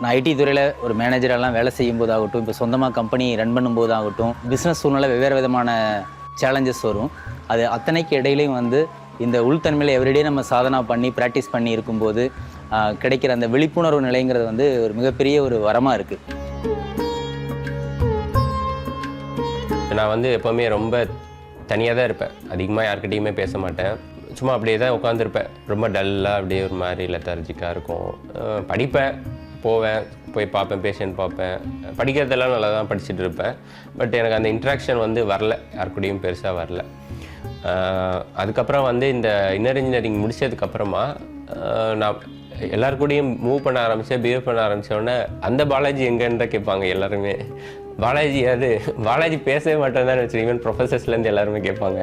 நான் ஐடி துறையில் ஒரு மேனேஜரெல்லாம் வேலை செய்யும் போதாகட்டும், இப்போ சொந்தமாக கம்பெனி ரன் பண்ணும்போதாகட்டும், பிஸ்னஸ் சூழ்நிலை வெவ்வேறு விதமான சேலஞ்சஸ் வரும். அது அத்தனைக்கு இடையிலையும் வந்து இந்த உள்தன்மையில் எவ்ரிடே நம்ம சாதனை பண்ணி ப்ராக்டிஸ் பண்ணி இருக்கும்போது கிடைக்கிற அந்த விழிப்புணர்வு நிலைங்கிறது வந்து ஒரு மிகப்பெரிய ஒரு வரமாக இருக்குது. நான் வந்து எப்போவுமே ரொம்ப தனியாக தான் இருப்பேன். அதிகமாக யார்கிட்டையுமே பேச மாட்டேன். சும்மா அப்படியே தான் உட்காந்துருப்பேன். ரொம்ப டல்லாக அப்படியே ஒரு மாதிரி லெத்தார்ஜிக்காக இருக்கும். படிப்பேன், போவேன், போய் பார்ப்பேன், பேஷண்ட் பார்ப்பேன். படிக்கிறதெல்லாம் நல்லா தான் படிச்சுட்டு இருப்பேன். பட் எனக்கு அந்த இன்ட்ராக்ஷன் வந்து வரல, யாருக்கூடையும் பெருசாக வரல. அதுக்கப்புறம் வந்து இந்த இன்னர் இன்ஜினியரிங் முடித்ததுக்கப்புறமா நான் எல்லாருக்கூடையும் மூவ் பண்ண ஆரம்பித்தேன், பிஹேவ் பண்ண ஆரம்பித்தோடனே அந்த பாலாஜி எங்கன்னு தான் கேட்பாங்க எல்லாருமே. பாலாஜி பேசவே மாட்டேன் தான் வச்சு, ஈவன் ப்ரொஃபஸர்ஸ்லேருந்து எல்லாருமே கேட்பாங்க.